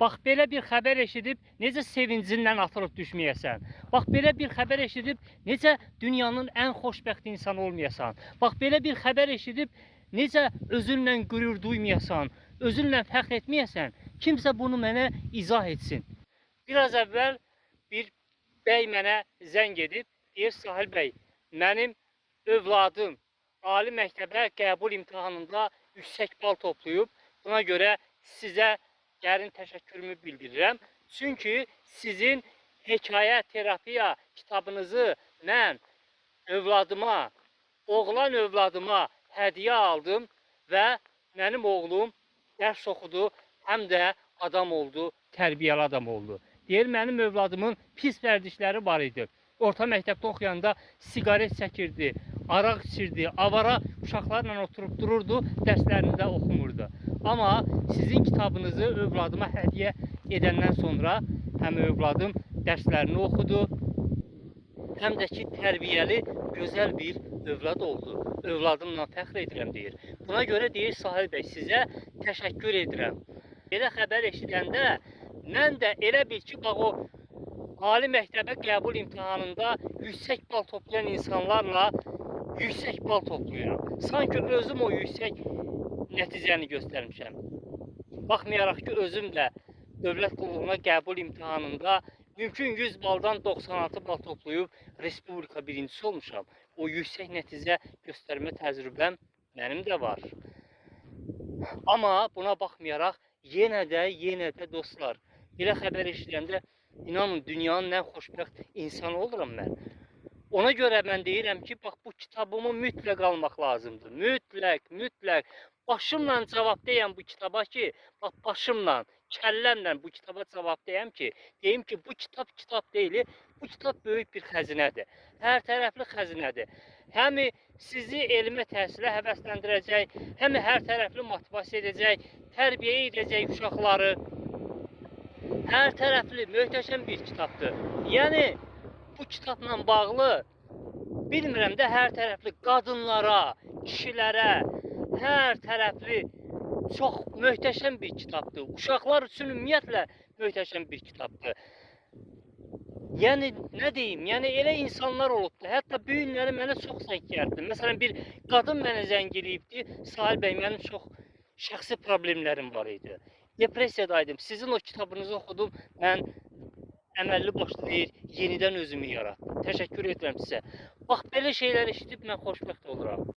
Bax, belə bir xəbər eşidib necə sevincindən atılıb düşməyəsən. Bax, belə bir xəbər eşidib necə dünyanın ən xoşbəxt insanı olmayasan. Bax, belə bir xəbər eşidib necə özünlə qürur duymayasan, özünlə fəxr etməyəsən. Kimsə bunu mənə izah etsin. Biraz əvvəl bir bəy mənə zəng edib, deyir, Sahil bəy, mənim övladım ali məktəbə qəbul imtahanında yüksək bal toplayıb. Buna görə sizə dərin təşəkkürümü bildirirəm. Çünki sizin hekayə terapiya kitabınızı mən övladıma, oğlan övladıma hədiyyə aldım və mənim oğlum dərs oxudu, həm də adam oldu, tərbiyəli adam oldu. Deyir, mənim övladımın pis vərdişləri var idi. Orta məktəbdə oxuyanda siqaret çəkirdi, araq içirdi, avara uşaqlarla oturub dururdu, dərslərini də oxumurdu. Amma sizin kitabınızı övladıma hədiyyə edəndən sonra həm övladım dərslərini oxudu, həm də ki, tərbiyəli, gözəl bir övlad oldu. Övladımla fəxr edirəm, deyir. Buna görə deyir, Sahil bəy, sizə təşəkkür edirəm. Belə xəbər eşidəndə mən də elə bil ki, bax o ali məktəbə qəbul imtahanında yüksək bal toplayan insanlarla yüksək bal toplayıram. Sanki özüm o yüksək nəticəni göstərmişəm. Baxmayaraq ki, özüm də dövlət qulluğuna qəbul imtahanında mümkün 100 baldan 96 bal toplayıb respublika birincisi olmuşam. O yüksək nəticə göstərmə təcrübəm mənim də var. Amma buna baxmayaraq yenə də dostlar, belə xəbər eşidəndə inanın dünyanın ən xoşbəxt insanı oluram mən. Ona görə mən deyirəm ki, bax bu kitabımı mütləq almaq lazımdır. Mütləq. Başımla cavabdeyəm bu kitaba ki, bax başımla, kəlləmlə bu kitaba cavabdeyəm ki, deyim ki, bu kitab deyil, bu kitab böyük bir xəzinədir. Hər tərəfli xəzinədir. Həm sizi elmə təhsilə həvəsləndirəcək, həm hər tərəfli motivasiya edəcək, tərbiyə edəcək uşaqları. Hər tərəfli möhtəşəm bir kitabdır. Yəni bu kitabla bağlı bilmirəm də hər tərəfli qadınlara, kişilərə, hər tərəfli çox möhtəşəm bir kitabdır. Uşaqlar üçün ümumiyyətlə möhtəşəm bir kitabdır. Yəni nə deyim, yəni elə insanlar olubdur. Hətta bu günləri mənə çox zəng gəldi. Məsələn bir qadın mənə zəng eləyibdi. Sahil bəy, mənim çox şəxsi problemlərim var idi. Depressiyadaydım. Sizin o kitabınızı oxudum. Mən əməlli başlı deyir, yenidən özümü yaratdım. Təşəkkür edirəm sizə. Bax belə şeylər eşidib mən xoşbəxt oluram.